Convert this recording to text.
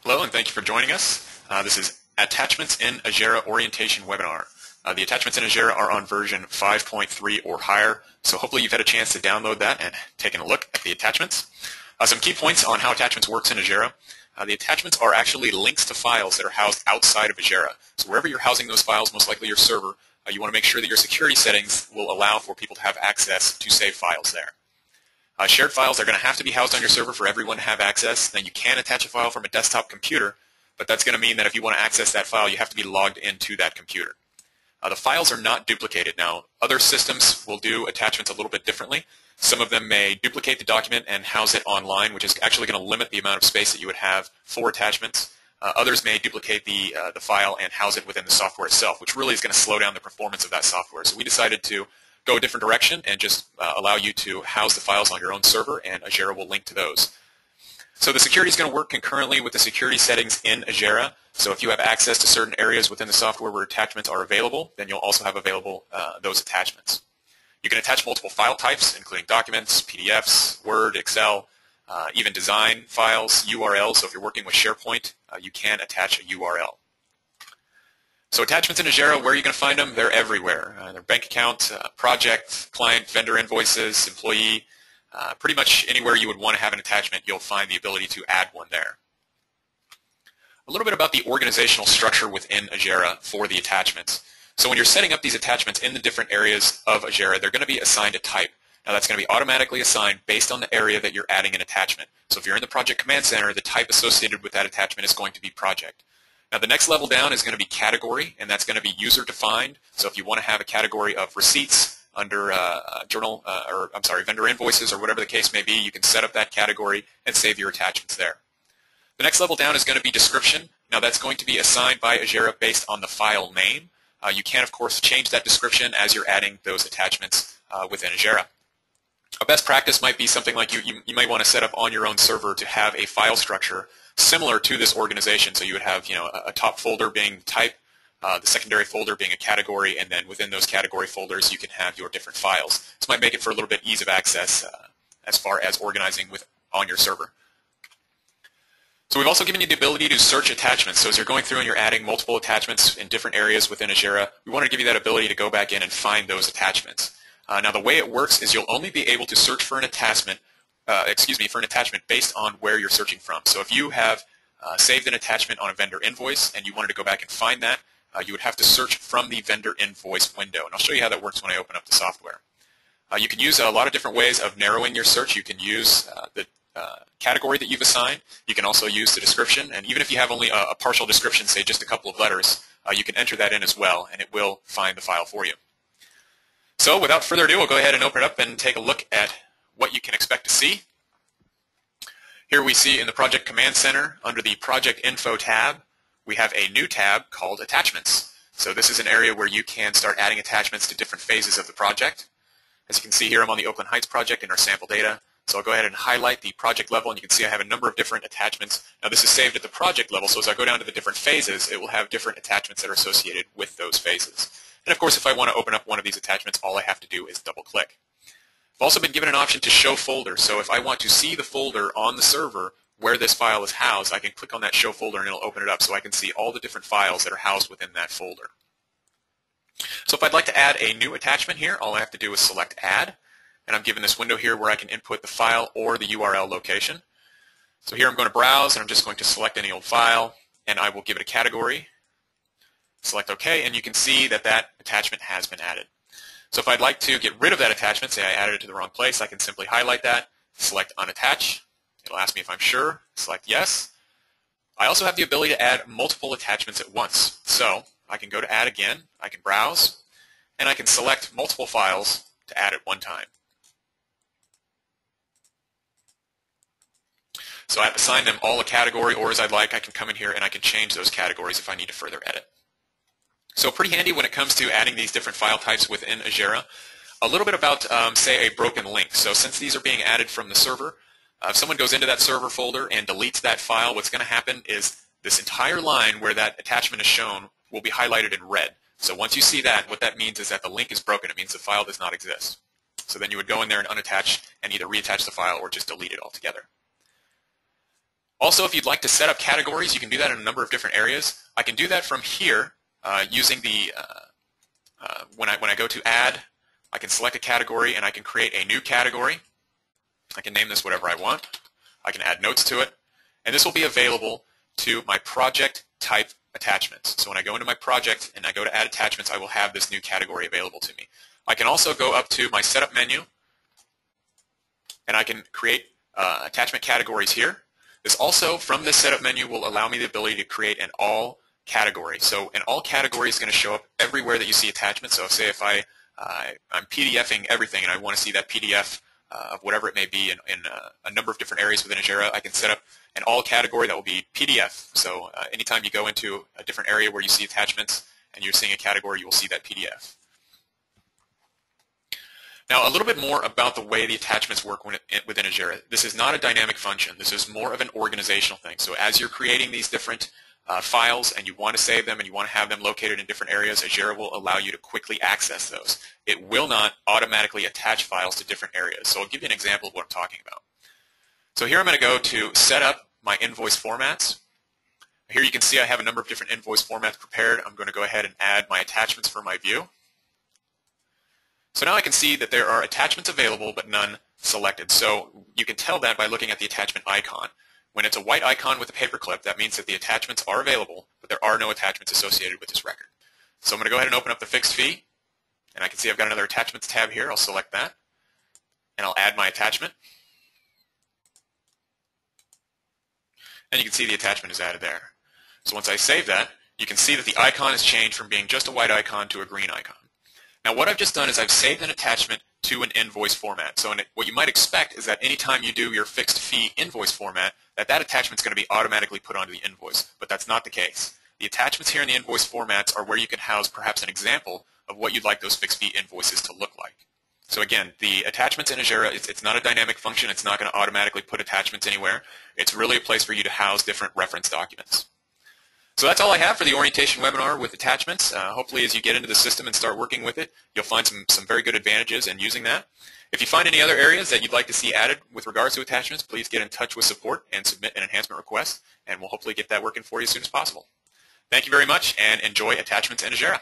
Hello, and thank you for joining us. This is Attachments in Ajera Orientation Webinar. The attachments in Ajera are on version 5.3 or higher, so hopefully you've had a chance to download that and taken a look at the attachments. Some key points on how attachments works in Ajera. The attachments are actually links to files that are housed outside of Ajera. So wherever you're housing those files, most likely your server, you want to make sure that your security settings will allow for people to have access to save files there. Shared files are going to have to be housed on your server for everyone to have access. Then you can attach a file from a desktop computer, but that's going to mean that if you want to access that file, you have to be logged into that computer. The files are not duplicated. Now, other systems will do attachments a little bit differently. Some of them may duplicate the document and house it online, which is actually going to limit the amount of space that you would have for attachments. Others may duplicate the file and house it within the software itself, which really is going to slow down the performance of that software. So we decided to go a different direction and just allow you to house the files on your own server, and Ajera will link to those. So the security is going to work concurrently with the security settings in Ajera. So if you have access to certain areas within the software where attachments are available, then you'll also have available those attachments. You can attach multiple file types, including documents, PDFs, Word, Excel, even design files, URLs. So if you're working with SharePoint, you can attach a URL. So attachments in Ajera, where are you going to find them? They're everywhere. They're bank account, project, client, vendor invoices, employee. Pretty much anywhere you would want to have an attachment, you'll find the ability to add one there. A little bit about the organizational structure within Ajera for the attachments. So when you're setting up these attachments in the different areas of Ajera, they're going to be assigned a type. Now that's going to be automatically assigned based on the area that you're adding an attachment. So if you're in the Project Command Center, the type associated with that attachment is going to be project. Now the next level down is going to be category, and that's going to be user defined. So if you want to have a category of receipts under vendor invoices or whatever the case may be, you can set up that category and save your attachments there. The next level down is going to be description. Now that's going to be assigned by Ajera based on the file name. You can of course change that description as you're adding those attachments within Ajera. A best practice might be something like you might want to set up on your own server to have a file structure similar to this organization. So you would have a top folder being type, the secondary folder being a category, and then within those category folders you can have your different files. This might make it for a little bit ease of access as far as organizing on your server. So we've also given you the ability to search attachments. So as you're going through and you're adding multiple attachments in different areas within Ajera, we want to give you that ability to go back in and find those attachments. Now the way it works is you'll only be able to search for an attachment based on where you're searching from. So if you have saved an attachment on a vendor invoice and you wanted to go back and find that, you would have to search from the vendor invoice window. And I'll show you how that works when I open up the software. You can use a lot of different ways of narrowing your search. You can use the category that you've assigned. You can also use the description. And even if you have only a partial description, say just a couple of letters, you can enter that in as well, and it will find the file for you. So without further ado, we'll go ahead and open it up and take a look at what you can expect to see. Here we see in the Project Command Center, under the Project Info tab, we have a new tab called Attachments. So this is an area where you can start adding attachments to different phases of the project. As you can see here, I'm on the Oakland Heights project in our sample data. So I'll go ahead and highlight the project level, and you can see I have a number of different attachments. Now this is saved at the project level, so as I go down to the different phases, it will have different attachments that are associated with those phases. And of course, if I want to open up one of these attachments, all I have to do is double-click. I've also been given an option to show folder. So if I want to see the folder on the server where this file is housed, I can click on that show folder and it'll open it up so I can see all the different files that are housed within that folder. So if I'd like to add a new attachment here, all I have to do is select Add. And I'm given this window here where I can input the file or the URL location. So here I'm going to browse, and I'm just going to select any old file, and I will give it a category. Select OK, and you can see that that attachment has been added. So if I'd like to get rid of that attachment, say I added it to the wrong place, I can simply highlight that, select Unattach. It'll ask me if I'm sure. Select Yes. I also have the ability to add multiple attachments at once. So I can go to Add again, I can browse, and I can select multiple files to add at one time. So I've assigned them all a category, or as I'd like, I can come in here and I can change those categories if I need to further edit. So pretty handy when it comes to adding these different file types within Ajera. A little bit about, say, a broken link. So since these are being added from the server, if someone goes into that server folder and deletes that file, what's going to happen is this entire line where that attachment is shown will be highlighted in red. So once you see that, what that means is that the link is broken. It means the file does not exist. So then you would go in there and unattach and either reattach the file or just delete it altogether. Also, if you'd like to set up categories, you can do that in a number of different areas. I can do that from here using the, when I go to add, I can select a category and I can create a new category. I can name this whatever I want. I can add notes to it. And this will be available to my project type attachments. So when I go into my project and I go to add attachments, I will have this new category available to me. I can also go up to my setup menu and I can create attachment categories here. This also, from this setup menu, will allow me the ability to create an all category. So an all category is going to show up everywhere that you see attachments. So say if I'm PDFing everything and I want to see that PDF of whatever it may be in a number of different areas within Ajera, I can set up an all category that will be PDF. So anytime you go into a different area where you see attachments and you're seeing a category, you will see that PDF. Now, a little bit more about the way the attachments work within Ajera. This is not a dynamic function. This is more of an organizational thing. So as you're creating these different files and you want to save them and you want to have them located in different areas, Ajera will allow you to quickly access those. It will not automatically attach files to different areas. So I'll give you an example of what I'm talking about. So here I'm going to go to set up my invoice formats. Here you can see I have a number of different invoice formats prepared. I'm going to go ahead and add my attachments for my view. So now I can see that there are attachments available but none selected. So you can tell that by looking at the attachment icon. When it's a white icon with a paperclip, that means that the attachments are available, but there are no attachments associated with this record. So I'm going to go ahead and open up the fixed fee, and I can see I've got another attachments tab here. I'll select that, and I'll add my attachment. And you can see the attachment is added there. So once I save that, you can see that the icon has changed from being just a white icon to a green icon. Now what I've just done is I've saved an attachment to an invoice format. So what you might expect is that anytime you do your fixed fee invoice format, that attachment is going to be automatically put onto the invoice, but that's not the case. The attachments here in the invoice formats are where you can house perhaps an example of what you'd like those fixed fee invoices to look like. So again, the attachments in Ajera, it's not a dynamic function. It's not going to automatically put attachments anywhere. It's really a place for you to house different reference documents. So that's all I have for the orientation webinar with attachments. Hopefully as you get into the system and start working with it, you'll find some very good advantages in using that. If you find any other areas that you'd like to see added with regards to attachments, please get in touch with support and submit an enhancement request, and we'll hopefully get that working for you as soon as possible. Thank you very much, and enjoy attachments in Ajera.